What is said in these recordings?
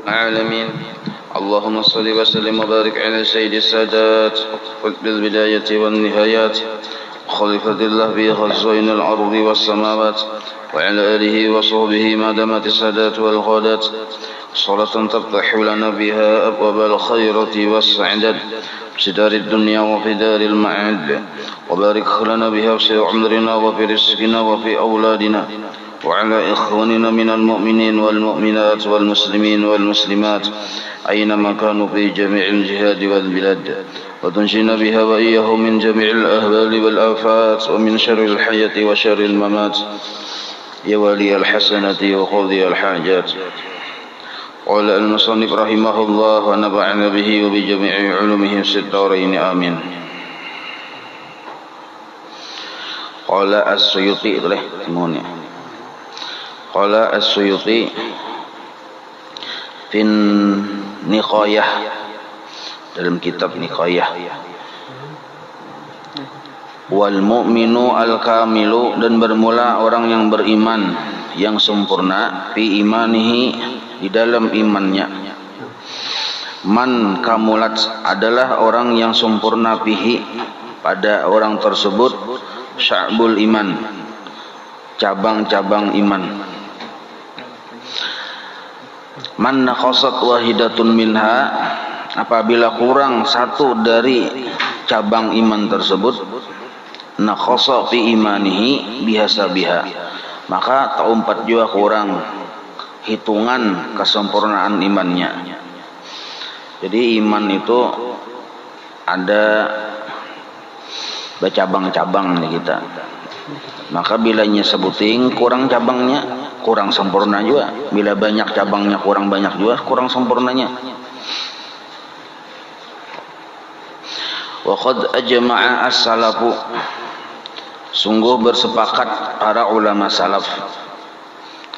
العالمين. اللهم صل وسلم وبارك على سيد السادات بالبداية والنهايات خليفة الله في خزائن الأرض والسماوات وعلى آله وصحبه ما دامت السادات والغادات صلاة تفتح لنا بها أبواب الخيرة والسعادة في دار الدنيا وفي دار المعاد، وبارك لنا بها في عمرنا وفي رزقنا وفي أولادنا وعلى إخواننا من المؤمنين والمؤمنات والمسلمين والمسلمات أينما كانوا في جميع الجهاد والبلاد، وتنجينا بها وإياهم من جميع الأهوال والآفات ومن شر الحياة وشر الممات يا ولي الحسنة وقاضي الحاجات. قال المصنف رحمه الله ونفعنا به وبجميع علومه في الدارين آمين. قال السيوطي قال السيوطي في Niqayah, dalam kitab Niqayah, wal mu'minu al kamilu, dan bermula orang yang beriman yang sempurna, fi imanihi, di dalam imannya. Man kamulat, adalah orang yang sempurna, fihi, pada orang tersebut, sya'bul iman, cabang-cabang iman. Man nakhasat wahidatun minha, apabila kurang satu dari cabang iman tersebut, nakhasa fi imanihi bihasabiha, maka taumpat juga kurang hitungan kesempurnaan imannya. Jadi iman itu ada bercabang-cabang nih kita. Maka bilanya sebuting kurang cabangnya, kurang sempurna juga. Bila banyak cabangnya, kurang banyak juga, kurang sempurnanya. Wa qad ajma'a as-salafu, sungguh bersepakat para ulama salaf.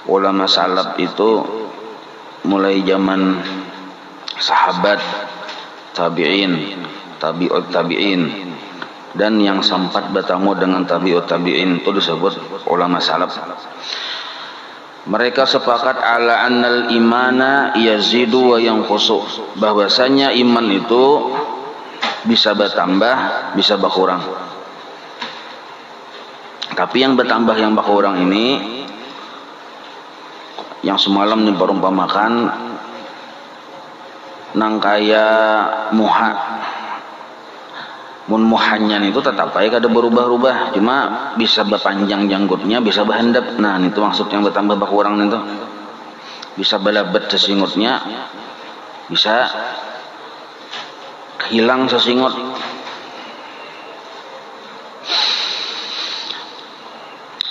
Ulama salaf itu mulai zaman sahabat, tabi'in, tabi'ut tabi'in, dan yang sempat bertemu dengan tabi'ut tabi'in itu disebut ulama salaf. Mereka sepakat ala annal imana yazidu wa yanqusu, bahwasanya iman itu bisa bertambah, bisa berkurang. Tapi yang bertambah, yang berkurang ini, yang semalam diperumpamakan nang kaya muha. Mun muhanyan itu tetap aja kada berubah-ubah, cuma bisa berpanjang janggutnya, bisa berhendap. Nah, itu maksud yang bertambah berkurang itu. Bisa belabet sesingutnya, bisa hilang sesingut.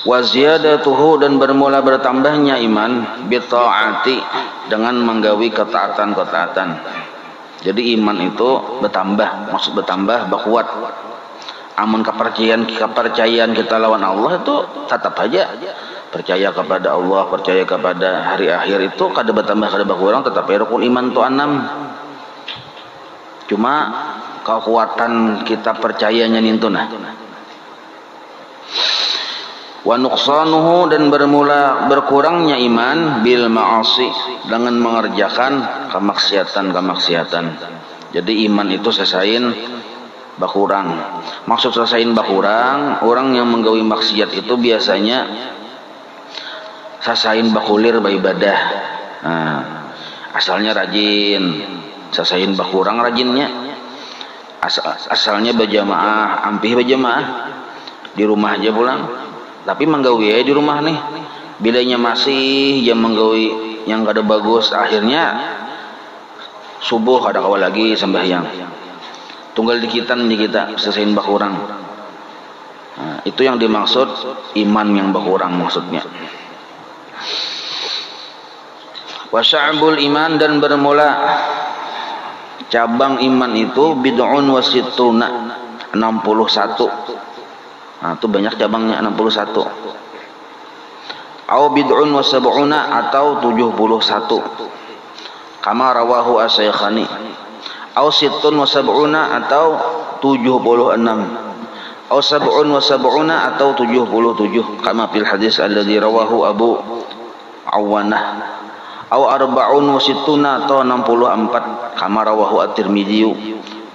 Wa ziyadatuhu, dan bermula bertambahnya iman, bi ta'ati, dengan menggawi ketaatan-ketaatan. Jadi iman itu bertambah, maksud bertambah, berkuat. Amun kepercayaan kita lawan Allah itu tetap aja percaya kepada Allah, percaya kepada hari akhir itu kada bertambah, kada berkurang, tetap rukun iman tu 6. Cuma kekuatan kita percayanya nintuna. Wa nuqsanuhu, dan bermula berkurangnya iman bil ma'asi, dengan mengerjakan kemaksiatan. Jadi iman itu sesain berkurang. Maksud sesain berkurang, orang yang menggawi maksiat itu biasanya sesain berkulir beribadah. Nah, asalnya rajin, sesain berkurang rajinnya. Asalnya berjamaah, ampih berjamaah, di rumah aja pulang. Tapi menggawi di rumah nih, bilanya masih jam menggawi yang kada bagus, akhirnya subuh kada kawal lagi sembahyang, tunggal dikitan di kita sesain berkurang. Nah, itu yang dimaksud iman yang berkurang maksudnya. Wa sya'bul iman, dan bermula cabang iman itu bid'un wa sittuna, 61. Nah, itu banyak cabangnya, 61. Au bid'un wa sab'una, atau 71. Kama rawahu as-Syakhani. Au sittun wa sab'una, atau 76. Au sab'un wa sab'una, atau 77. Kama fil hadis alladhi rawahu Abu Awanah au arba'un wa sittuna atau 64 kama rawahu at-Tirmidzi.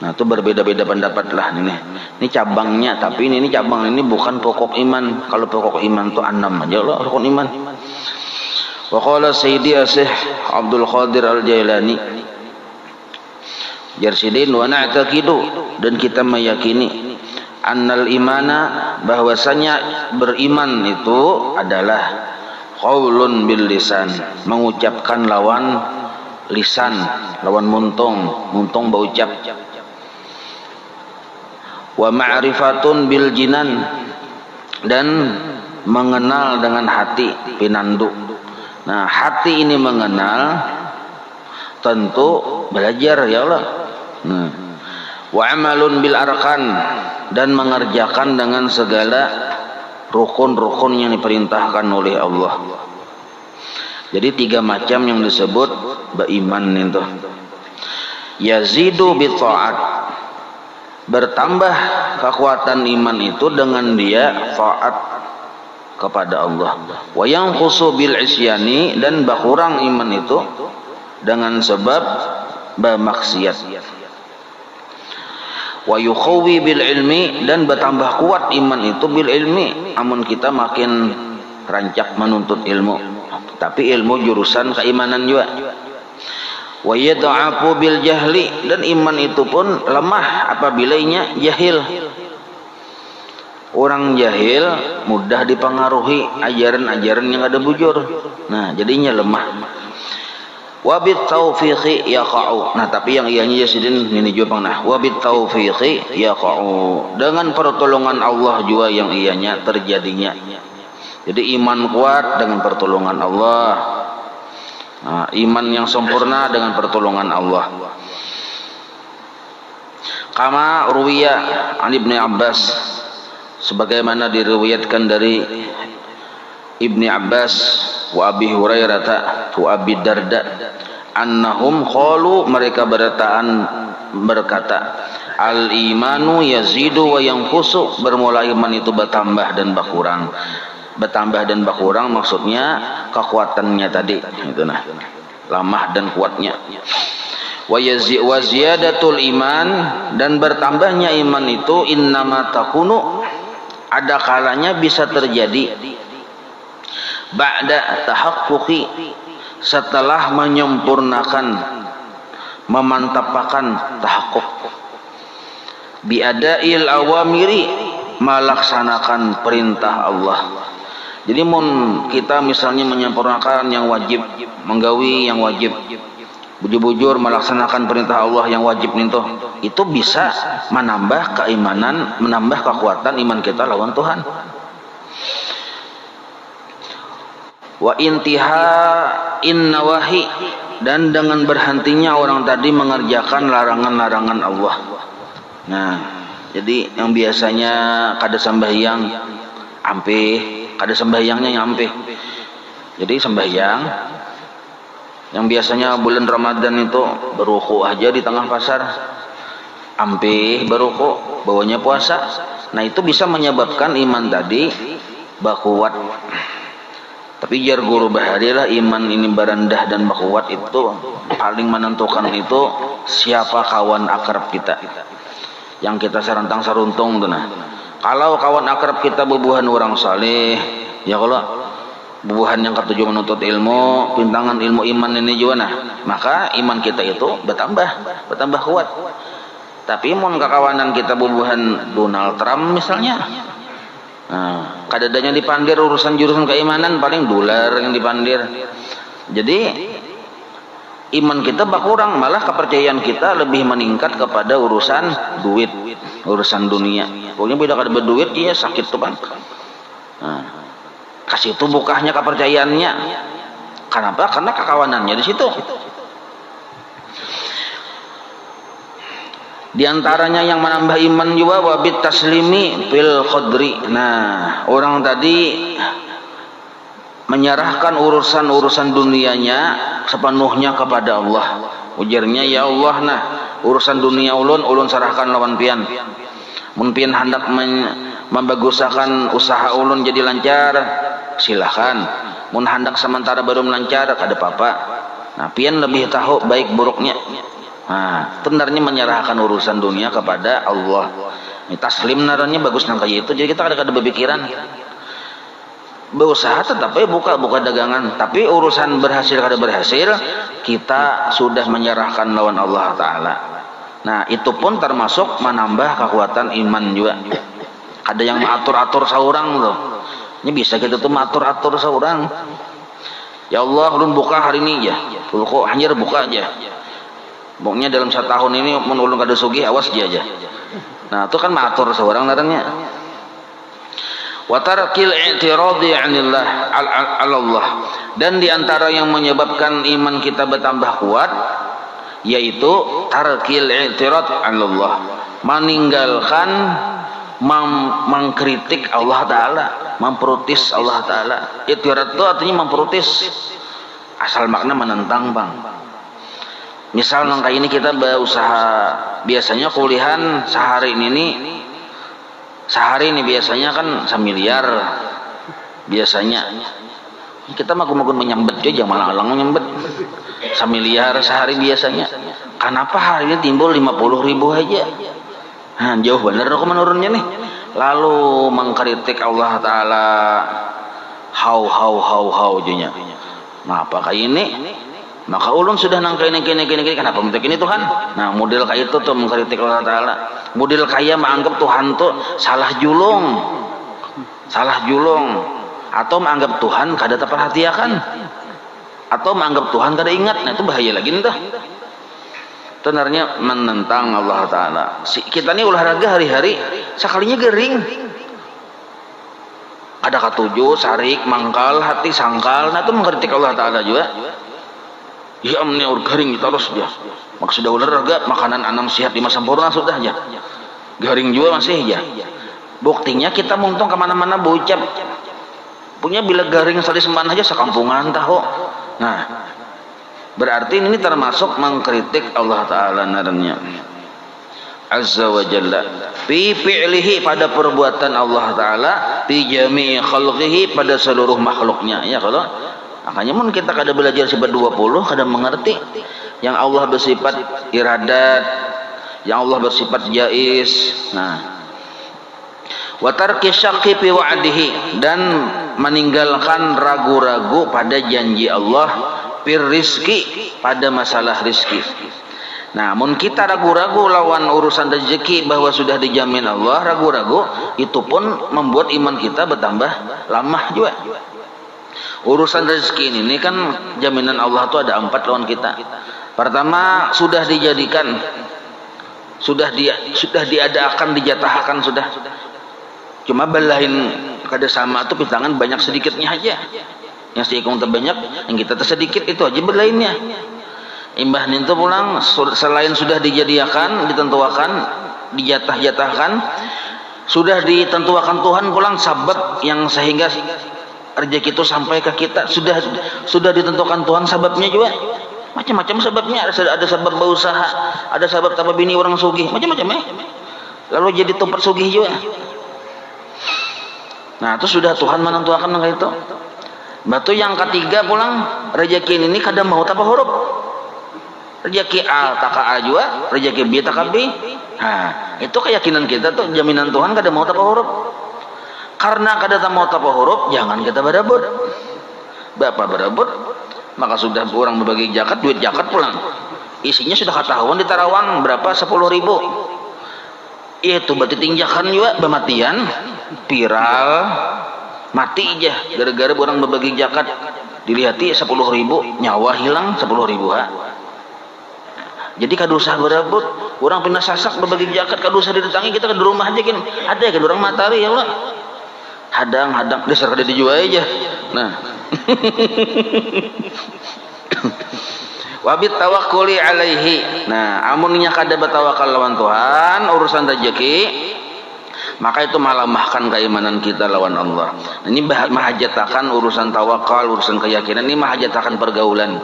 Nah, itu berbeda-beda pendapat lah ini. Ini cabangnya, tapi ini cabang ini bukan pokok iman. Kalau pokok iman itu 6 aja lah rukun iman. Wa qala Sayyidi Syekh Abdul Qadir Al-Jailani Jarsidin wa na'taqidu, dan kita meyakini annal imana, bahwasanya beriman itu adalah qaulun bil lisan, mengucapkan lawan lisan, lawan muntung berucap. Wa ma'rifatun bil jinan, dan mengenal dengan hati, pinandu. Nah, hati ini mengenal, tentu belajar ya Allah. Wa amalun bil arkan, dan mengerjakan dengan segala rukun-rukun yang diperintahkan oleh Allah. Jadi 3 macam yang disebut beriman itu. Yazidu bi ta'at, bertambah kekuatan iman itu dengan dia taat kepada Allah. Wa yanqusu bil isyani, dan berkurang iman itu dengan sebab bermaksiat. Wa yukhawi bil ilmi, dan bertambah kuat iman itu bil ilmi, amun kita makin rancak menuntut ilmu, tapi ilmu jurusan keimanan juga. Wa yad'afu bil jahli, dan iman itu pun lemah apabila inya jahil. Orang jahil mudah dipengaruhi ajaran-ajaran yang ada bujur. Nah, jadinya lemah. Wa bit taufiqi yaqa'u. Nah, tapi yang ianya Jasidin ini juga nah, wa bit taufiqi yaqa'u, dengan pertolongan Allah juga yang ianya terjadinya. Jadi iman kuat dengan pertolongan Allah. Nah, iman yang sempurna dengan pertolongan Allah. Kama ruwiya an Ibnu Abbas, sebagaimana diriwayatkan dari Ibnu Abbas wa Abi Hurairah wa Abi Darda annahum qalu, mereka berkata al imanu yazidu wa yanqusu, bermula iman itu bertambah dan berkurang. Bertambah dan berkurang maksudnya kekuatannya tadi itu, nah, lemah dan kuatnya. Wa ziyadatul iman, dan bertambahnya iman itu innama takunu, ada kalanya bisa terjadi ba'da tahaqquqi, setelah menyempurnakan, memantapkan tahaqquq, biadail awamiri, melaksanakan perintah Allah. Jadi mun kita misalnya menyempurnakan yang wajib, menggawi yang wajib, bujur-bujur melaksanakan perintah Allah yang wajib itu bisa menambah keimanan, menambah kekuatan iman kita lawan Tuhan. Wa intiha in nawahi, dan dengan berhentinya orang tadi mengerjakan larangan-larangan Allah. Nah, jadi yang biasanya kada sembahyang ampe, kada sembahyangnya nyampe. Jadi sembahyang yang biasanya bulan Ramadan itu beruku aja di tengah pasar, ampe beruku, bawanya puasa. Nah, itu bisa menyebabkan iman tadi bakuat. Tapi jar guru baharilah iman ini berendah dan bakuat itu paling menentukan itu siapa kawan akrab kita yang kita serantang saruntung tuh. Nah, kalau kawan akrab kita bubuhan orang saleh, ya kalau bubuhan yang ketujuh menuntut ilmu, pintangan ilmu iman ini juga, nah, maka iman kita itu bertambah kuat. Tapi mun kekawanan kita bubuhan Donald Trump misalnya, nah, kadadanya dipandir urusan jurusan keimanan, paling dolar yang dipandir. Jadi iman kita berkurang, malah kepercayaan kita lebih meningkat kepada urusan duit, urusan dunia. Pokoknya beda kada berduit, iya sakit tuh bang. Nah, kasih itu bukahnya kepercayaannya. Kenapa? Karena kekawanannya di situ. Di antaranya yang menambah iman juga wabit taslimi fil qadri. Nah, orang tadi menyerahkan urusan-urusan dunianya sepenuhnya kepada Allah. Ujarnya, ya Allah, nah, urusan dunia ulun serahkan lawan pian. Mun pian hendak membagusakan usaha ulun jadi lancar, silakan. Mun hendak sementara baru melancar, kada apa-apa. Nah, pian lebih tahu baik buruknya. Nah, sebenarnya menyerahkan urusan dunia kepada Allah. Ini taslim narannya bagus nang kayak itu. Jadi kita kadang-kadang berpikiran berusaha tetap buka dagangan, tapi urusan berhasil kada berhasil kita sudah menyerahkan lawan Allah Ta'ala. Nah, itu pun termasuk menambah kekuatan iman juga. Ada yang mengatur-atur seorang loh. Ini bisa kita tuh mengatur-atur seorang. Ya Allah, ulun buka hari ini ya. Kok hanya buka aja. Pokoknya dalam 1 tahun ini ulun kada sugih, awas dia aja. Nah, itu kan mengatur seorang narangnya. Wa tarkil i'tiradi 'anillah Allah. Dan diantara yang menyebabkan iman kita bertambah kuat yaitu tarkil i'tirad 'anillah, meninggalkan mengkritik Allah Ta'ala, memprotes Allah Ta'ala. I'tirad itu artinya memprotes, asal makna menentang bang. Misal kayak ini kita berusaha, biasanya kuliahan sehari ini biasanya kan 1 miliar biasanya. Kita magun-magun menyambet aja, malang-alang menyambet 1 miliar sehari biasanya. Kenapa hari ini timbul 50.000 aja? Nah, jauh bener kok menurunnya nih. Lalu mengkritik Allah Ta'ala, how junya. Nah, apa kayak ini? Maka ulun sudah nangka ini kenapa minta ini Tuhan? Nah, model kayak itu tuh mengkritik Allah Ta'ala. Model kaya menganggap Tuhan tuh salah julung, atau menganggap Tuhan kada terperhatikan, atau menganggap Tuhan kada ingat. Nah, itu bahaya lagi entah. Sebenarnya menentang Allah Ta'ala. Kita ini olahraga hari-hari sekalinya gering. Ada katuju, sarik, mangkal, hati, sangkal. Nah, itu mengkritik Allah Ta'ala juga. Ya amne garing terus dia. Maksud olahraga makanan anam sehat 5 sempurna sudah aja. Garing juga masih ya. Buktinya kita muntung kemana-mana bocap. Punya bila garing sekali sembahan aja sekampungan tahu. Nah, berarti ini termasuk mengkritik Allah Ta'ala narannya Azza wa Jalla fi fi'lihi, pada perbuatan Allah Ta'ala, fi jami'i khalqihi, pada seluruh makhluknya. Ya, kalau makanya mun kita kada belajar sifat 20 kada mengerti yang Allah bersifat iradat, yang Allah bersifat jaiz. Nah, wa tarki syakki fi wa'dihi, dan meninggalkan ragu-ragu pada janji Allah fir rizki, pada masalah rizki. Nah, mun kita ragu-ragu lawan urusan rezeki bahwa sudah dijamin Allah, ragu-ragu, itu pun membuat iman kita bertambah lemah juga. Urusan rezeki ini kan jaminan Allah itu ada 4 lawan kita. Pertama, sudah dijadikan, sudah diadakan, dijatahkan sudah. Cuma belahin kada sama itu pintangan banyak sedikitnya aja. Yang seikung terbanyak, yang kita tersedikit itu aja belainnya. Imbah itu pulang selain sudah dijadikan, ditentuakan, dijatah-jatahkan, sudah ditentuakan Tuhan pulang sabab yang sehingga rezeki itu sampai ke kita, sudah ditentukan Tuhan sebabnya juga. Macam-macam sebabnya, ada sebab berusaha, ada sebab tambah bini orang sugih, macam-macam lalu jadi tempat sugih juga. Nah, itu sudah Tuhan menentukan kayak itu. Batu yang ketiga pulang, rezeki ini kadang mau apa huruf. Rezeki A tak A juga, rezeki B tak B. Nah, itu keyakinan kita tuh, jaminan Tuhan kadang mau apa huruf. Karena kada mau apa huruf, jangan kita berebut. Bapak berebut, maka sudah orang berbagi zakat, duit zakat pulang. Isinya sudah ketahuan di tarawang berapa, 10.000. Itu berarti tinjakan juga bematian, viral, mati aja gara-gara orang berbagi zakat. Dilihati 10.000, nyawa hilang 10.000 ha. Jadi kada usah berebut, orang pindah sasak berbagi zakat, kada usah didatangi, kita ke rumah aja kan. Ada kan orang matahari ya Allah. Hadang dasar kada dijual aja. Nah. Wabit tawakkuli alaihi. Nah, amunnya kada bertawakal lawan Tuhan urusan rezeki, maka itu melemahkan keimanan kita lawan Allah. Ini mahajatakan urusan tawakal, urusan keyakinan, ini mahajatakan pergaulan.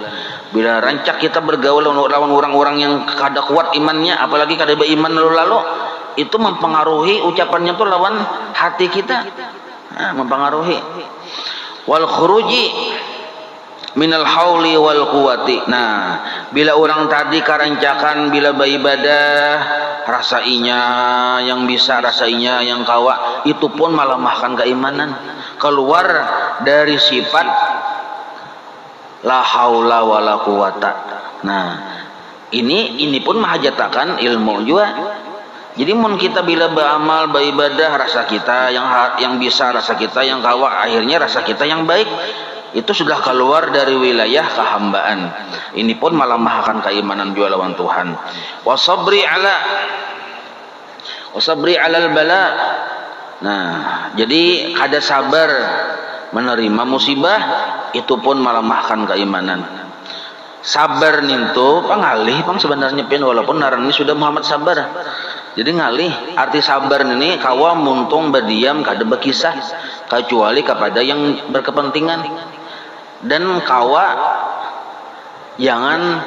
Bila rancak kita bergaul lawan orang-orang yang kada kuat imannya, apalagi kada beriman lalu, itu mempengaruhi ucapannya tuh lawan hati kita. Nah, mempengaruhi. Wal khuruji minal hauli wal quwati. Nah, bila orang tadi karancakan bila beribadah rasainya yang bisa, rasainya yang kawa, itu pun melemahkan keimanan, keluar dari sifat la haula wala quwata. Nah, ini pun mahajatakan ilmu juga. Jadi mun kita bila beramal beribadah rasa kita yang bisa, rasa kita yang kawa, akhirnya rasa kita yang baik, itu sudah keluar dari wilayah kehambaan. Ini pun melemahkan keimanan juga lawan Tuhan. Wasabri alal bala. Nah, jadi kada sabar menerima musibah, itu pun melemahkan keimanan. Sabar nintu pangalih pang sebenarnya pin, walaupun narani sudah Muhammad sabar. Jadi ngalih arti sabar ini kawa muntung berdiam kada berkisah kecuali kepada yang berkepentingan, dan kawa jangan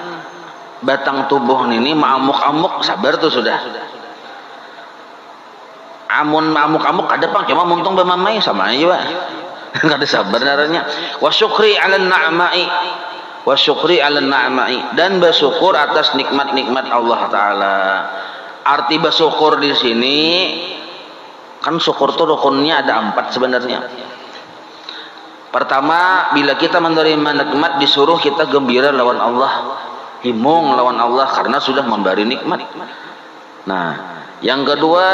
batang tubuh ini maamuk-amuk, sabar tuh sudah. Amun maamuk-amuk kada pang cuma muntung bermamai sama aja Pak. Kada sabar naranya. Wasyukri 'alan na'ma'i, wasyukri 'alan na'ma'i, dan bersyukur atas nikmat-nikmat Allah taala. Arti bersyukur di sini kan syukur tuh rukunnya ada 4 sebenarnya. Pertama, bila kita menerima nikmat disuruh kita gembira lawan Allah, himung lawan Allah karena sudah memberi nikmat. Nah, yang kedua,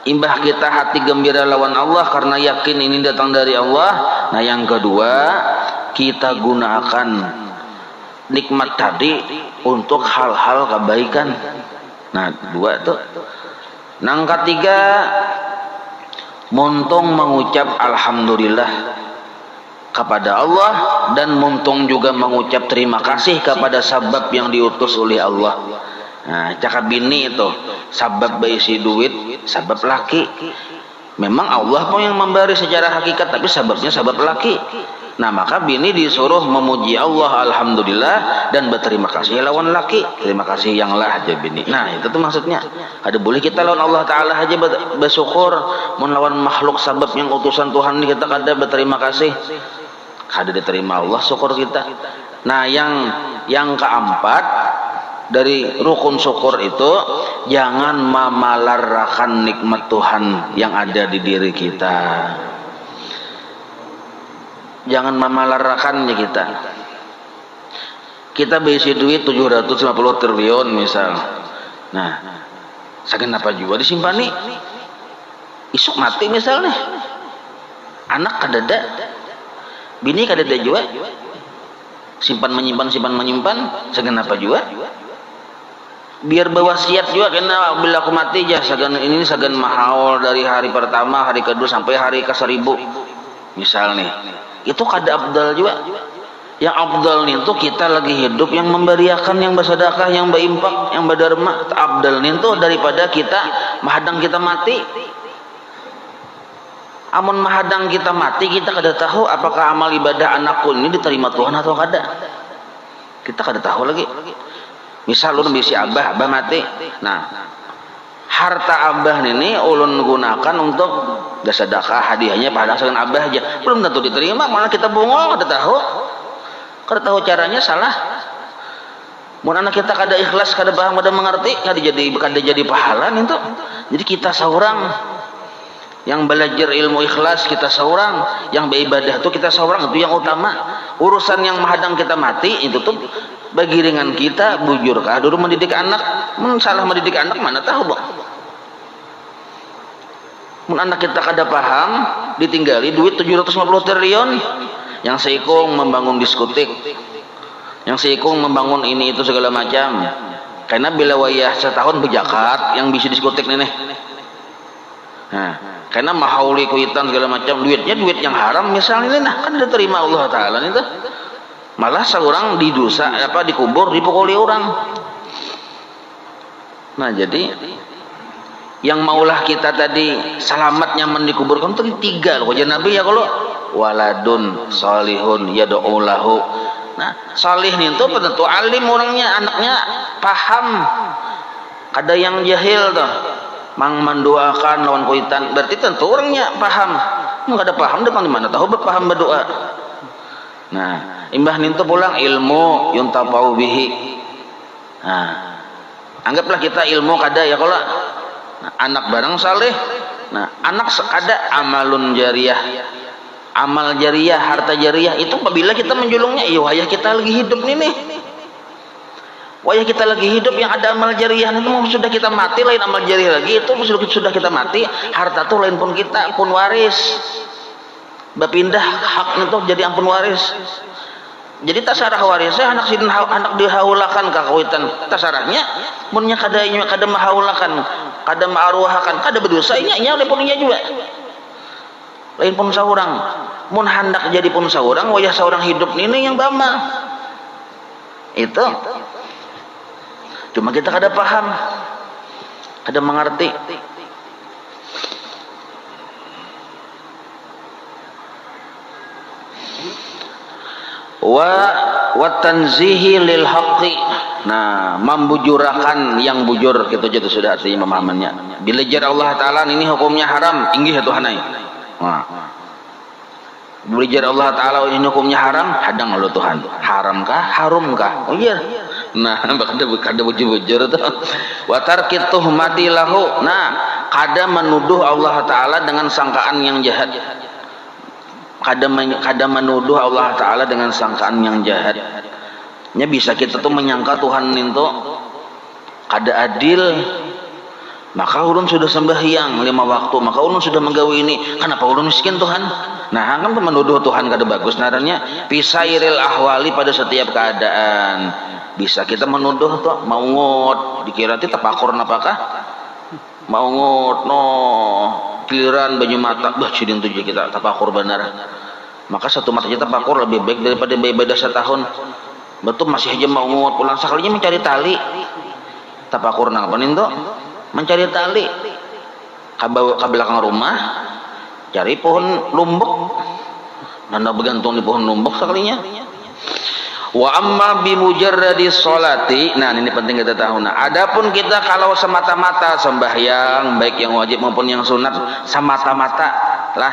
imbah kita hati gembira lawan Allah karena yakin ini datang dari Allah. Nah, yang kedua, kita gunakan nikmat tadi untuk hal-hal kebaikan. Nah, 2 tuh. Nang ketiga, muntung mengucap alhamdulillah kepada Allah, dan muntung juga mengucap terima kasih kepada sabab yang diutus oleh Allah. Nah, cakap bini itu sabab berisi duit, sabab laki. Memang Allah pun yang memberi secara hakikat, tapi sababnya sabab laki. Nah, maka bini disuruh memuji Allah alhamdulillah dan berterima kasih lawan laki. Terima kasih yang lah aja bini. Nah, itu tuh maksudnya. Ada boleh kita lawan Allah taala aja bersyukur, mun lawan makhluk sabab yang utusan Tuhan ini kita kada berterima kasih, kada diterima Allah syukur kita. Nah, yang keempat dari rukun syukur itu, jangan memalarakan nikmat Tuhan yang ada di diri kita. Jangan memalarakannya kita. Kita berisi duit 750 triliun misal. Nah, saking apa juga disimpan nih. Isuk mati misalnya. Anak kadada. Bini kadada juga. Simpan menyimpan, saking apa juga. Biar berwasiat juga kena bila aku mati aja sagan ini sagan mahal dari hari pertama, hari kedua sampai hari ke-1000 misal nih. Itu kada abdal juga. Yang abdal nih itu kita lagi hidup yang memberiakan, yang bersedekah, yang berimpak, yang berderma. Abdal nih itu daripada kita mahadang kita mati. Amun mahadang kita mati, kita kada tahu apakah amal ibadah anakku ini diterima Tuhan atau kada. Kita kada tahu lagi. Misal ulun bisi abah mati. Nah, harta abah ini ulun gunakan untuk sedekah, hadiahnya pada asalkan abah aja, belum tentu diterima, malah kita bungol, kada tahu caranya, salah. Mun anak kita kada ikhlas, kada paham, kada mengerti, kada jadi pahala itu. Jadi kita seorang yang belajar ilmu ikhlas, kita seorang yang beribadah itu kita seorang, itu yang utama. Urusan yang menghadang kita mati itu tuh bagiringan kita, bujur kah dulu mendidik anak. Mun salah mendidik anak mana tahu bang. Mun anak kita kada paham, ditinggali duit 750 triliun, yang seikung membangun diskotik, yang seikung membangun ini itu segala macam. Karena bila wayah setahun bejakat yang bisa diskotik nih. Nah, karena mahauli kuitan segala macam, duitnya duit yang haram misalnya, nah kan diterima Allah taala itu. Malah seorang didosa dikubur dipukuli orang. Nah, jadi yang maulah kita tadi selamat nyaman dikuburkan itu 3 loh. Jadi Nabi ya kalau waladun salihun yad'u lahu. Nah, salih itu tentu alim orangnya, anaknya paham. Ada yang jahil tuh, mang mendoakan lawan kuitan, berarti tentu orangnya paham. Enggak ada paham, depan di mana tahu berpaham berdoa. Nah, imbah nintu pulang ilmu yuntafa'u bihi. Nah, anggaplah kita ilmu kada ya kalau anak barang saleh. Nah, anak kada amalun jariyah. Amal jariyah, harta jariyah itu apabila kita menjulungnya, iya wayah kita lagi hidup nih. Wayah kita lagi hidup yang ada amal jariyah itu sudah kita mati, lain amal jariyah lagi itu sudah kita mati, harta tuh lain pun kita pun waris. Bapindah hak itu jadi ampun waris. Jadi tasarah warisnya anak sidin anak dihaulakan kawitan tasarahnya munnya kada mahaulakan kada maaruhakan kada berdosa nya oleh punnya juga lain pun saurang mun hendak jadi pun saurang wayah saurang hidup ini yang bama itu cuma kita kada paham kada mengerti. wa tanzihi lil haqqi. Nah, membujurakan yang bujur gitu jadi sudah artinya pemahamannya. Bilajar Allah taala ini hukumnya haram, inggih Tuhan ai. Nah. Bilajar Allah taala ini hukumnya haram, hadang Allah Tuhan. Haramkah? Harumkah? Oh iya. Nah, kada bujur-bujur tuh. Wa tarkit tuhmati lahu. Nah, kada menuduh Allah taala dengan sangkaan yang jahat. Kada menuduh Allah Ta'ala dengan sangkaan yang jahat. Nya bisa kita tuh menyangka Tuhan itu kada adil. Maka ulun sudah sembahyang 5 waktu, maka ulun sudah menggawe ini. Kenapa ulun miskin Tuhan? Nah, kan menuduh Tuhan kada bagus naranya. Pisairil ahwali pada setiap keadaan. Bisa kita menuduh tuh mau ngot dikira ti tapakur napakah? Mau ngot no giliran banyu mata bah sidin tujuh kita tapakur benar. Maka satu mata kita tapakur lebih baik daripada ibadah setahun. Betul masih aja mau ngut pulang sekalinya mencari tali. Tapakur nang panin tuh mencari tali. Ke belakang rumah cari pohon lumbuk. Nanda bergantung di pohon lumbuk sekalinya. Wa amma bi mujarradi sholati. Nah, ini penting kita tahu. Nah, adapun kita kalau semata-mata sembahyang baik yang wajib maupun yang sunat semata-mata lah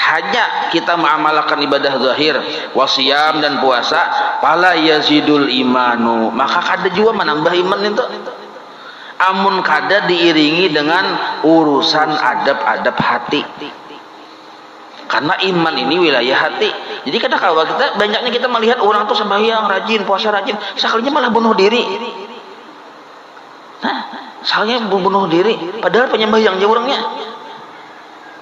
hanya kita mengamalkan ibadah zahir, wasiyam dan puasa, fala yazidul imanu. Maka kada juga menambah iman itu. Amun kada diiringi dengan urusan adab-adab hati. Karena iman ini wilayah hati. Jadi kadang-kadang kita banyaknya kita melihat orang tuh sembahyang rajin, puasa rajin, sekalinya malah bunuh diri. Nah, sekalinya bunuh diri, padahal penyembahyang jauh orangnya.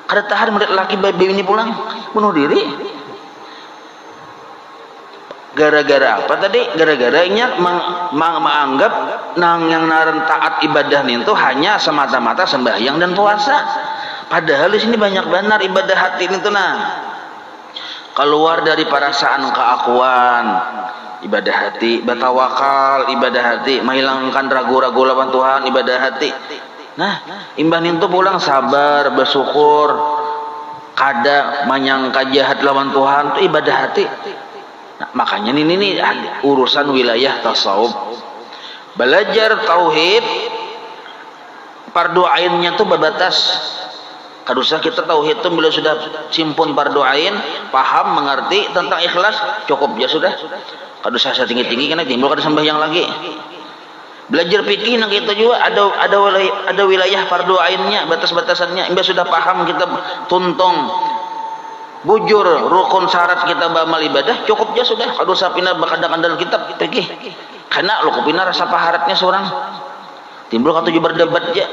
Kada tahan melihat laki bayi ini pulang bunuh diri. Gara-gara apa tadi? Gara-garanya menganggap nang yang naran taat ibadah itu hanya semata-mata sembahyang dan puasa. Padahal di sini banyak benar ibadah hati itu nah. Keluar dari perasaan keakuan, ibadah hati, bertawakal, ibadah hati, menghilangkan ragu-ragu lawan Tuhan, ibadah hati. Nah, imbang itu pulang sabar, bersyukur, kada menyangka jahat lawan Tuhan, itu ibadah hati. Nah, makanya ini urusan wilayah tasawuf. Belajar tauhid, fardu ainnya tuh berbatas. Kada usah kita tauhid itu bila sudah simpun fardu ain, paham, mengerti tentang ikhlas, cukup ya sudah. Kada usah tinggi-tinggi karena timbul kada sembahyang lagi. Belajar fikih nang kita juga ada wilayah fardu ainnya, batas-batasannya. Bila sudah paham kita tuntung bujur rukun syarat kita beramal ibadah, cukup ya sudah. Kada usah pindah bakandang-kandang kitab fikih. Karena lu kupina rasa paharatnya seorang. Timbul kata juga berdebat aja.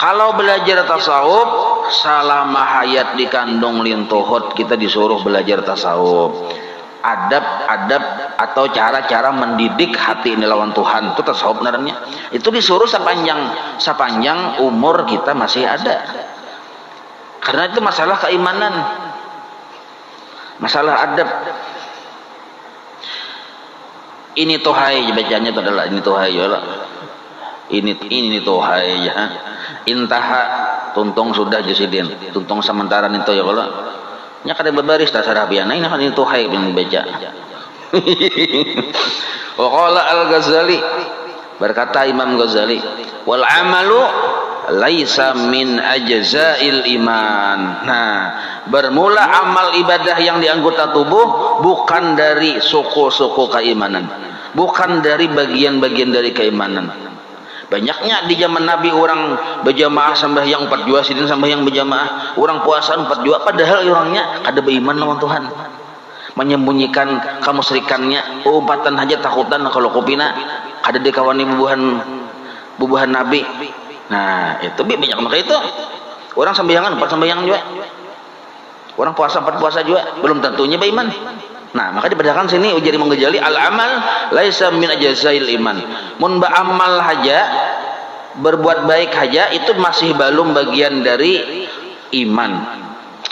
Kalau belajar tasawuf selama hayat dikandung lintuhut kita disuruh belajar tasawuf. Adab-adab atau cara-cara mendidik hati ini lawan Tuhan itu tasawuf naranya. Itu disuruh sepanjang umur kita masih ada. Karena itu masalah keimanan. Masalah adab. Ini tuhai bacanya itu adalah ini tuhai ya. Ini tuhai ya. Intaha tuntung sudah jasidin tuntung sementara itu ya kalau nya kada berbaris tasarah biana ini kan itu hai yang baca. Wa qala al-Ghazali berkata Imam Ghazali wal amalu laisa min ajza'il iman. Nah, bermula amal ibadah yang di anggota tubuh bukan dari suku-suku keimanan, bukan dari bagian-bagian dari keimanan. Banyaknya di zaman Nabi orang berjamaah sembahyang 4 jua, sidin sembahyang berjamaah, orang puasa 4 jua, padahal orangnya kada beriman lawan Tuhan, menyembunyikan kemusyrikannya, umpatan aja takutan kalau kupina kada dikawani bubuhan Nabi. Nah itu banyak maka itu orang sembayangan 4 sembahyang juga, orang puasa 4 puasa juga, belum tentunya beriman. Nah maka dibedakan sini ujari menggejali al amal laisa min ajazail iman. Mun ba'amal haja, berbuat baik haja itu masih belum bagian dari iman.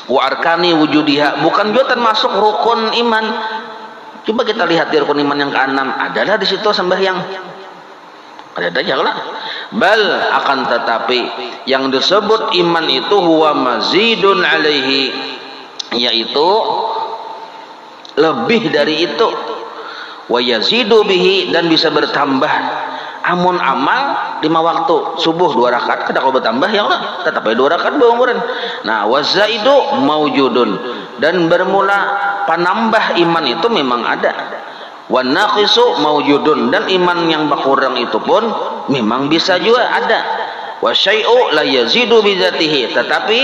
Wa arkani wujudiha, bukan juga termasuk rukun iman. Coba kita lihat di rukun iman yang ke-6, adalah di situ sembahyang. Ada aja lah. Bal akan tetapi yang disebut iman itu huwa mazidun alaihi, yaitu lebih dari itu, wa yazidu bihi, dan bisa bertambah. Amun amal 5 waktu subuh 2 rakaat kada kau bertambah ya Allah, tetap 2 rakaat beumuran. Nah wazaidu maujudun, dan bermula penambah iman itu memang ada. Wan naqisu maujudun, dan iman yang berkurang itu pun memang bisa juga ada. Wa syai'u la yazidu bidzatihi, tetapi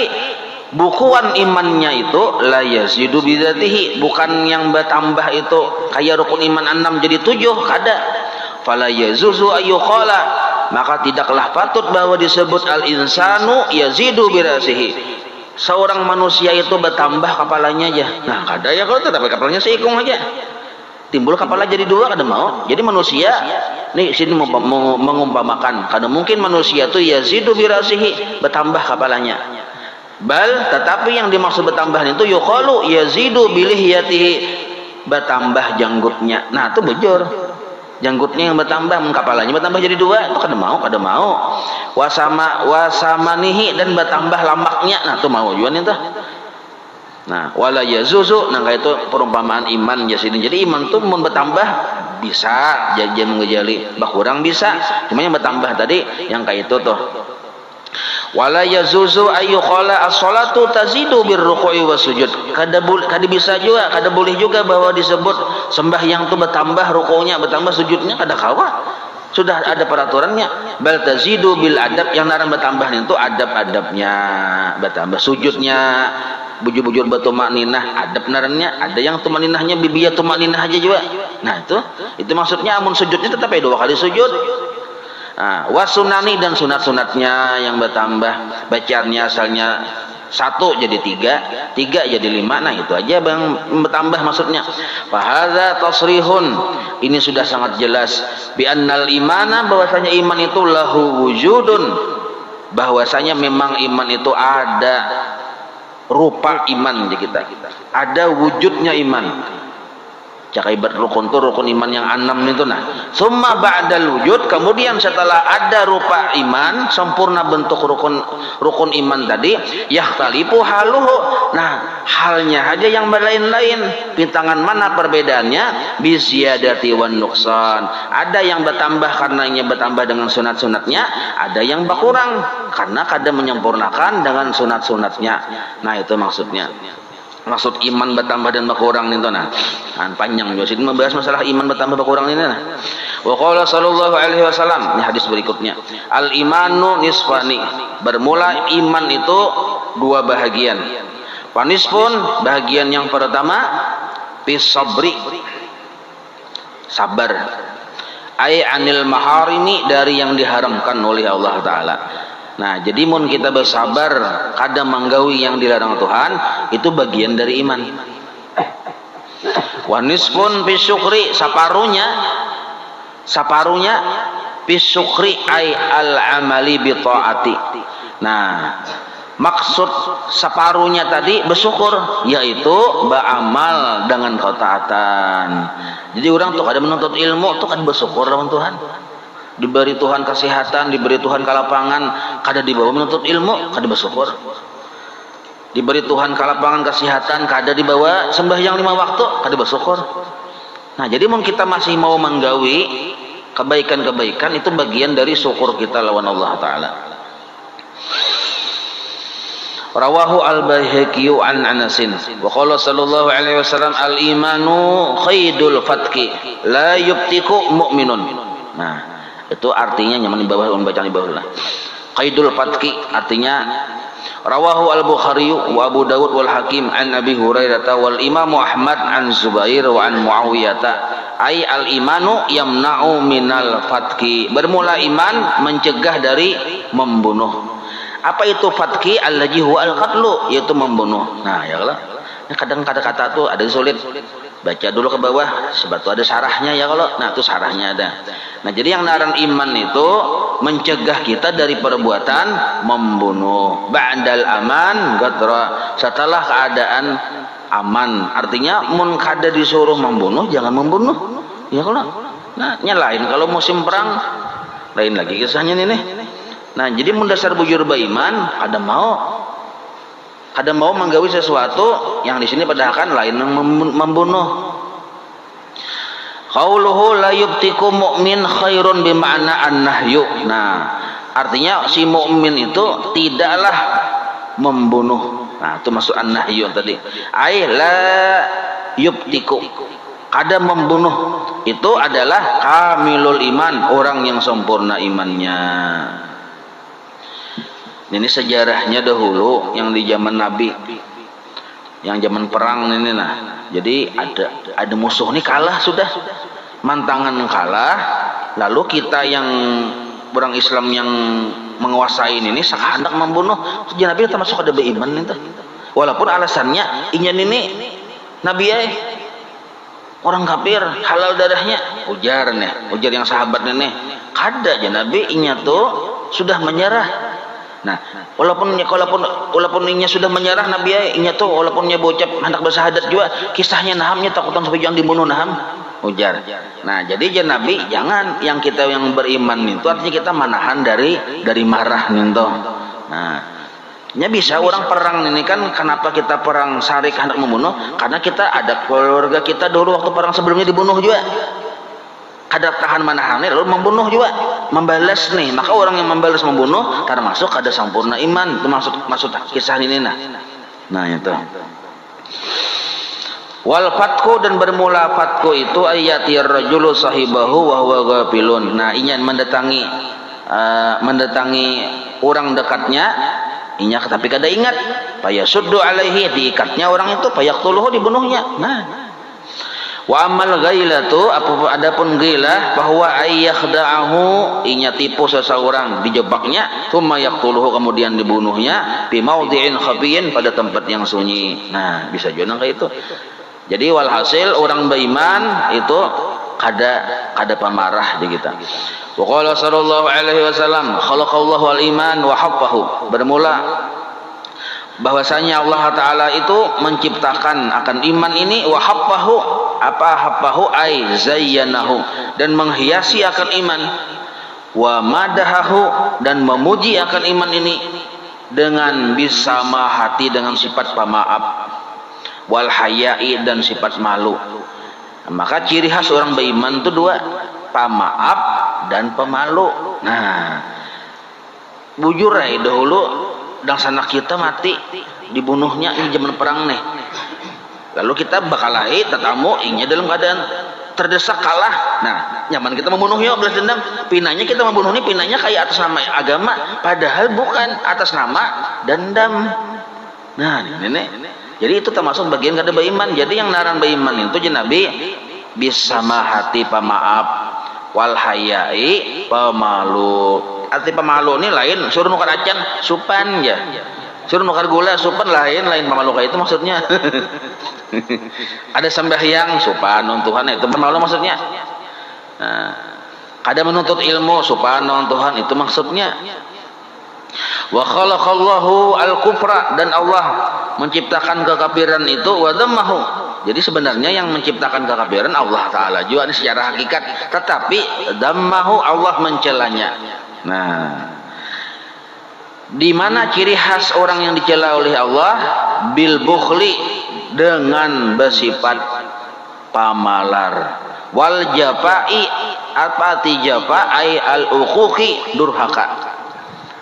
bukuan imannya itu la yazidu bidzatihi, bukan yang bertambah itu kayak rukun iman 6 jadi 7, kada. Fala yazuzu ayyuqala, maka tidaklah patut bahwa disebut al insanu yazidu birasihi, seorang manusia itu bertambah kepalanya aja. Nah kada ya kalau tetapi kepalanya seikung aja, timbul kepala jadi 2 kada mau. Jadi manusia nih sini mengumpamakan, kada mungkin manusia itu yazidu birasihi, bertambah kepalanya. Bal tetapi yang dimaksud bertambahan itu yuqalu yazidu bilihiyatihi, bertambah janggutnya. Nah itu bujur, janggutnya yang bertambah, kepalanya bertambah jadi 2, itu kada mau. Wasamanihi, dan bertambah lamaknya. Nah itu mau juga nih tuh. Nah wala yazuzu, nah itu perumpamaan iman ya sini. Jadi iman tuh mau bertambah bisa, jajan ngejali berkurang bisa, cuma yang bertambah tadi yang kayak itu tuh. Wala yazuzu ayyuqala as-salatu tazidu birruku'i wasujud, kada bisa juga, kada boleh juga bahwa disebut sembahyang itu bertambah ruku'nya, bertambah sujudnya, kada kawa. Sudah ada peraturannya. Bal tazidu bil adab, yang narang bertambah itu adab-adabnya, bertambah sujudnya, bujur-bujur bertumakninah, adab narannya. Ada yang tumakninahnya bibiyah tumakninah aja juga. Nah itu maksudnya amun sujudnya tetap 2 kali sujud. Nah, wasunani, dan sunat-sunatnya yang bertambah, bacaannya asalnya 1 jadi 3 jadi 5. Nah itu aja bang bertambah maksudnya. Fahadza tasrihun, ini sudah sangat jelas, bi annal imana, bahwasanya iman itu lahu wujudun, bahwasanya memang iman itu ada rupa iman di kita, ada wujudnya iman. Cakaibat rukun itu rukun iman yang 6 itu. Nah summa ba'dal wujud, kemudian setelah ada rupa iman sempurna bentuk rukun iman tadi, yahtalifu haluhu, nah halnya aja yang berlain-lain. Pintangan mana perbedaannya? Biziyadati wan nuqsan, ada yang bertambah karena bertambah dengan sunat-sunatnya, ada yang berkurang karena kada menyempurnakan dengan sunat-sunatnya. Nah itu maksudnya. Maksud iman bertambah dan berkurang itu nah panjang juga sih membahas masalah iman bertambah berkurang ini nah. Wa qala sallallahu alaihi wasallam, ini hadis berikutnya, al imanu nisfani, bermula iman itu 2 bahagian. Panisfun, bahagian yang pertama bis sabri, sabar, ai anil maharimi, dari yang diharamkan oleh Allah taala. Nah jadi mun kita bersabar kada menggawi yang dilarang Tuhan, itu bagian dari iman. Wanisfun bisyukri, saparunya bisyukri ay al amali bi taati. Nah maksud saparunya tadi bersyukur, yaitu beramal dengan ketaatan. Jadi orang tuh kada menuntut ilmu tuh kada bersyukur lawan Tuhan. Diberi Tuhan kesehatan, diberi Tuhan kelapangan, kada dibawa menuntut ilmu, kada bersyukur. Diberi Tuhan kelapangan kesehatan, kada dibawa sembahyang 5 waktu, kada bersyukur. Nah jadi mun kita masih mau menggawi kebaikan-kebaikan, itu bagian dari syukur kita lawan Allah Ta'ala. Rawahu al-Baihaqi an Anasin wa qala sallallahu alaihi wasallam al-imanu qaidul fatki la yubtiku mu'minun. Nah, itu artinya nyaman di bawah bacaan di bawah lah. Qaidul fatki artinya rawahu al-Bukhari wa Abu Dawud wal Hakim an Abi Hurairah wal Imam Ahmad an Zubair wa an Muawiyah ay al-imanu yamna'u minal fatki. Bermula iman mencegah dari membunuh. Apa itu fatki? Allazi huwa al-qatlu, yaitu membunuh. Nah, ya kalau kadang kata-kata tuh ada yang sulit. Baca dulu ke bawah, sebab itu ada syarahnya ya kalau. Nah, itu syarahnya ada. Nah, jadi yang naran iman itu mencegah kita dari perbuatan membunuh. Ba'dal aman gadra, setelah keadaan aman. Artinya mun kada disuruh membunuh, jangan membunuh. Ya kalau. Nah, nyalain kalau musim perang lain lagi kisahnya nih. Nah, jadi mun dasar bujur beriman kada mau menggawi sesuatu yang di sini padahal lain membunuh. Qauluhu la yubtiku mu'min khairun bima'na an-nahyu. Nah, artinya si mukmin itu tidaklah membunuh. Nah, itu masuk an-nahyu tadi. Ai la yubtiku. Kada membunuh itu adalah kamilul iman, orang yang sempurna imannya. Ini sejarahnya dahulu yang di zaman Nabi, yang zaman perang ini nah. Jadi ada musuh nih kalah sudah, mantangan kalah, lalu kita yang orang Islam yang menguasai ini hendak membunuh. Jadi Nabi termasuk ada beriman itu. Walaupun alasannya ingin ini Nabi orang kafir halal darahnya, ujar yang sahabat nih, kada aja Nabi inya tuh sudah menyerah. Nah, walaupun inya sudah menyerah Nabi inya tuh walaupun nya bocap hendak bersahadat juga kisahnya nahamnya takutan sampai jangan dibunuh naham ujar. Nah, jadi jangan Nabi jangan yang kita yang beriman itu artinya kita manahan dari marah nih toh. Nah, nya bisa orang perang ini kan kenapa kita perang sarik hendak membunuh? Karena kita ada keluarga kita dulu waktu perang sebelumnya dibunuh juga. Ada tahan manahannya lalu membunuh juga, membalas nih. Maka orang yang membalas membunuh termasuk ada sempurna iman, termasuk kisah ini nah itu. Wal fatku, dan bermula fatku itu ayatir rajulu sahibahu wa huwa ghafilun. Nah, ingin mendatangi orang dekatnya inya tapi kada ingat, payasuddu alaihi, diikatnya orang itu, payaqtuluhu, dibunuhnya. Nah, wa amal ghailatu, adapun ghailah bahwa ayyakhda'ahu, inya tipu seseorang, dijebaknya, thumma yaqtuluhu, kemudian dibunuhnya, bi maudhi'in khafiyin, pada tempat yang sunyi. Nah, bisa juga kayak itu. Jadi walhasil orang beriman itu kada pemarah di kita. Wa qala sallallahu alaihi wasallam khalaqallahu al-iman wa haffahu. Bermula bahwasanya Allah Ta'ala itu menciptakan akan iman ini, wa haffahu, apa haffahu ay zayyanahu, dan menghiasi akan iman, wa madahahu, dan memuji akan iman ini dengan bisama hati, dengan sifat pemaaf, wal hayai, dan sifat malu. Maka ciri khas orang beriman itu dua, pemaaf dan pemalu. Nah, bujur dahulu dan sanak kita mati dibunuhnya di zaman perang nih, lalu kita bakal tetamu inya dalam keadaan terdesak kalah. Nah, nyaman kita membunuhnya belas dendam, pinanya kita membunuh ini pinanya kayak atas nama agama, padahal bukan, atas nama dendam. Nah, ini jadi itu termasuk bagian kada beriman. Jadi yang naran beriman itu Nabi bisa hati pemaaf, wal hayai, pemalu. Arti pemalu ini lain, suruh nukar acan supan ya, suruh nukar gula supan lain pemalu kayak itu maksudnya. Ada sembahyang supan non Tuhan, itu pemalu maksudnya. Nah, ada menuntut ilmu supan non Tuhan, itu maksudnya. Wa khalaqallahu al-kufra, dan Allah menciptakan kekafiran itu, wa dhammahu. Jadi sebenarnya yang menciptakan kekafiran Allah Ta'ala juga ini secara hakikat, tetapi dhammahu, Allah mencelanya. Nah, di mana ciri khas orang yang dicela oleh Allah? Bil bukhli, dengan bersifat pamalar, wal jafai, apa arti jafa? Ai al uquqi, durhaka.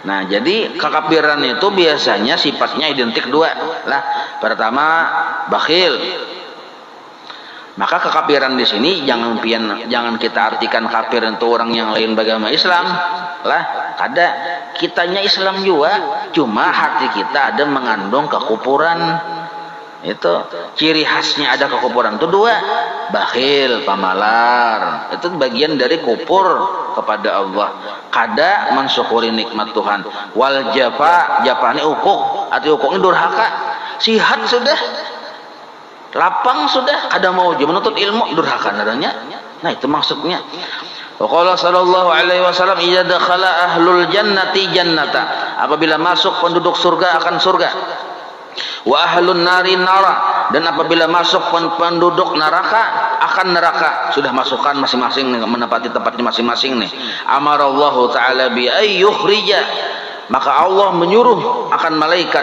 Nah, jadi kekafiran itu biasanya sifatnya identik dua lah. Pertama, bakhil. Maka kekafiran di sini jangan kita artikan kafir itu orang yang lain beragama Islam lah. Kada, kitanya Islam juga, cuma hati kita ada mengandung kekufuran. Itu ciri khasnya ada kekufuran itu dua, bakhil, pamalar. Itu bagian dari kufur kepada Allah. Kada mensyukuri nikmat Tuhan. Wal jafa, jafani ukuk, arti ukuknya durhaka. Sihat sudah, lapang sudah, kada mau menuntut ilmu, durhaka nadanya. Nah, itu maksudnya. Waqala sallallahu alaihi wasallam, idza dakhala ahlul jannati jannata, apabila masuk penduduk surga akan surga. Wa ahlun nari nara, dan apabila masuk penduduk neraka akan neraka. Sudah masukkan masing-masing menempati tempatnya masing-masing nih. Amarallahu taala bi ayyukhrija, maka Allah menyuruh akan malaikat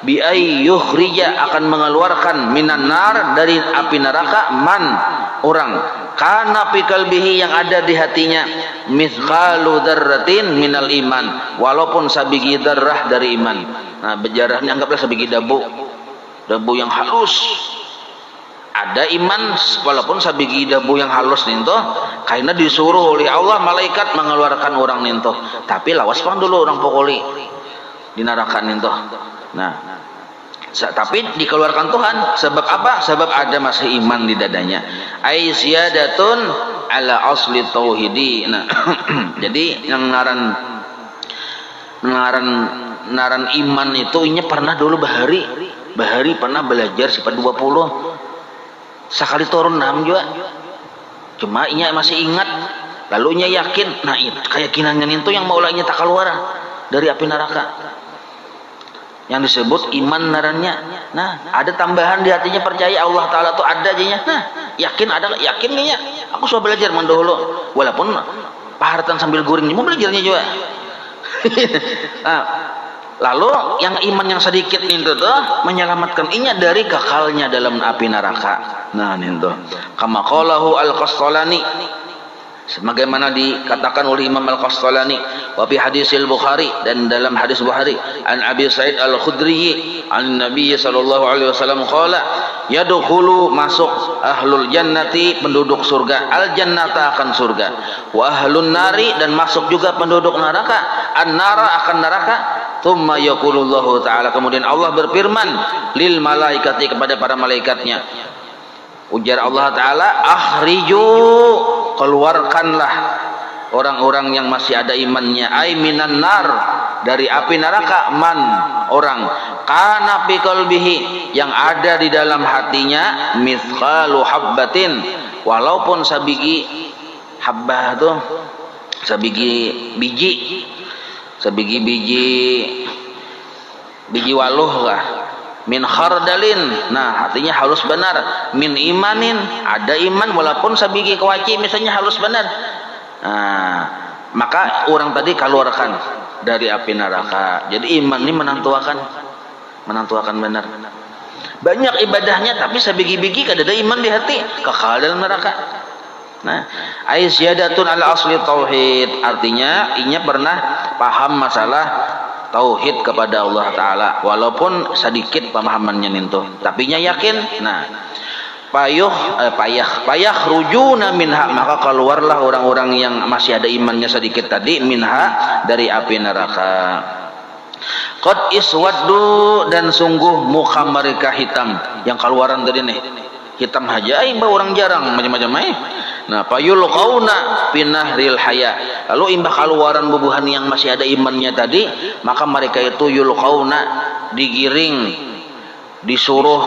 bi ayyukhrija, akan mengeluarkan minan nar, dari api neraka, man, orang kana fi qalbihi, yang ada di hatinya mithqalu dzarratin minal iman, walaupun sabigi dzarrah dari iman. Nah, bejarahnya anggaplah sebiji debu yang halus. Ada iman walaupun sabigi debu yang halus ninto, karena disuruh oleh Allah malaikat mengeluarkan orang ninto. Tapi lawas pang dulu orang pokoli di neraka ninto. Nah, tapi dikeluarkan Tuhan. Sebab apa? Sebab ada masih iman di dadanya. Ai ziyadatun ala asli tauhidi. Nah, jadi yang naran iman itu inya pernah dulu bahari pernah belajar sifat 20 sekali turun 6 juga, cuma inya masih ingat, lalu inya yakin. Nah, itu keyakinannya itu yang maulanya tak keluar dari api neraka, yang disebut iman narannya. Nah, ada tambahan di hatinya, percaya Allah Ta'ala itu ada aja. Nah, yakin ada, yakin nya aku sudah belajar mendahulu, walaupun paharatan sambil guring mau belajarnya juga. Nah, lalu yang iman yang sedikit itu tuh menyelamatkan inya dari kekalnya dalam api neraka. Nah, itu kama qalahu al-Qastalani, sebagaimana dikatakan oleh Imam Al-Qastalani, wa fi hadisil Bukhari, dan dalam hadis Bukhari, an Abi Sa'id Al-Khudri an Nabi sallallahu alaihi wasallam qala, yadkhulu, masuk ahlul jannati, penduduk surga, al jannata, akan surga, wa ahlun nari, dan masuk juga penduduk neraka, an-nara, akan neraka. Tsumma yaqulullahu ta'ala, kemudian Allah berfirman, lil malaikati, kepada para malaikatnya. Ujar Allah Ta'ala, akhriju, keluarkanlah orang-orang yang masih ada imannya, ay minan nar, dari api neraka, man, orang kana fi qalbihi, yang ada di dalam hatinya mithqalu habbatin, walaupun sabigi habbah tuh sabigi biji waluh lah, min khardalin. Nah, artinya halus benar. Min imanin, ada iman walaupun sabigi kewaci misalnya halus benar. Nah, maka orang tadi keluarkan dari api neraka. Jadi iman ini menantuakan benar. Banyak ibadahnya tapi sabigi-bigi kada ada iman di hati, kekal dalam neraka. Nah, ai ziyadatun ala asli tauhid, artinya inya pernah paham masalah tauhid kepada Allah Ta'ala, walaupun sedikit pemahamannya nintu, tapi nya yakin. Nah, payah rujuna minha, maka keluarlah orang-orang yang masih ada imannya sedikit tadi, minha, dari api neraka. Qad iswaddu, dan sungguh muka mereka hitam, yang keluaran tadi nih hitam aja, imbah orang jarang macam-macam Nah, payulqauna pinahril haya, lalu imbah keluaran bubuhan yang masih ada imannya tadi, maka mereka itu yulqauna, disuruh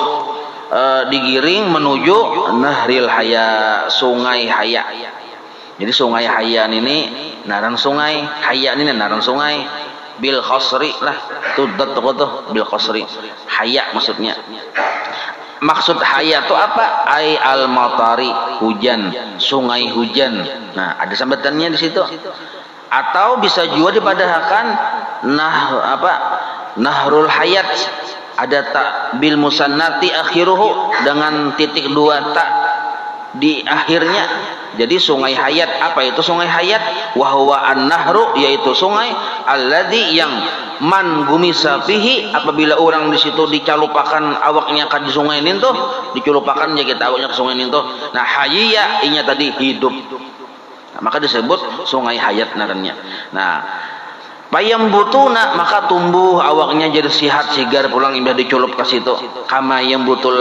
digiring menuju nahril haya, sungai haya. Jadi sungai hayan ini naran sungai, haya ini naran sungai, bil khasri lah, tudat tuh bil khasri, haya maksudnya. Maksud haya itu apa? Ai al matari, hujan, sungai hujan. Nah, ada sambatannya di situ. Atau bisa juga dipadahkan nahrul hayat, ada tak bil musannati akhiruhu, dengan titik 2 tak di akhirnya. Jadi sungai hayat, apa itu sungai hayat? Wahwa an-nahru, yaitu sungai alladzi yang man gumisa fihi, apabila orang di situ dicalupakan awaknya ka di sungai ini tuh, diculupakan ya kita awaknya ke sungai ini tuh. Nah, hayya inya tadi hidup. Nah, maka disebut sungai hayat narannya. Nah, payam butuna, maka tumbuh awaknya jadi sihat sigar pulang imbah diculup ke situ. Kama yang butul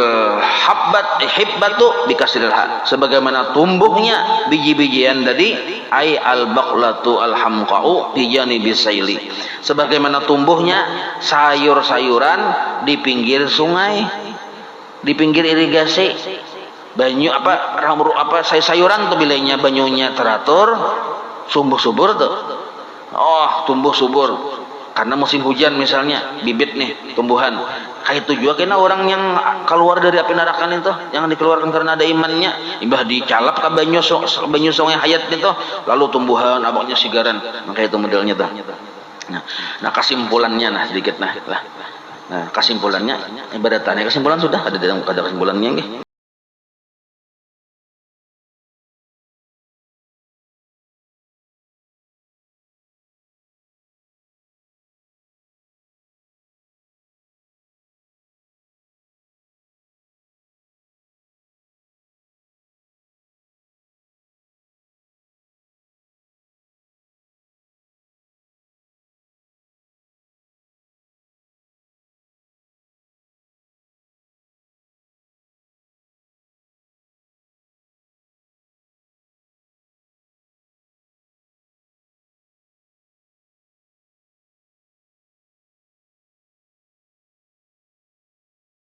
hibbatu bikasril ha, sebagaimana tumbuhnya biji-bijian tadi, ai al baqlatu al hamqa'u fi janibis saili, sebagaimana tumbuhnya sayur-sayuran di pinggir sungai, di pinggir irigasi. Banyu sayuran tuh bilainya banyunya teratur, subur tuh. Oh, tumbuh subur karena musim hujan misalnya, bibit nih tumbuhan. Kayak itu juga kena orang yang keluar dari api neraka itu, yang dikeluarkan karena ada imannya, imbah dicalap ke banyu sungai hayat itu, lalu tumbuhan abangnya sigaran. Maka itu modelnya tuh. Nah, kesimpulannya sedikit nah kesimpulannya ibarat tanya, kesimpulan sudah ada dalam kesimpulannya nggih.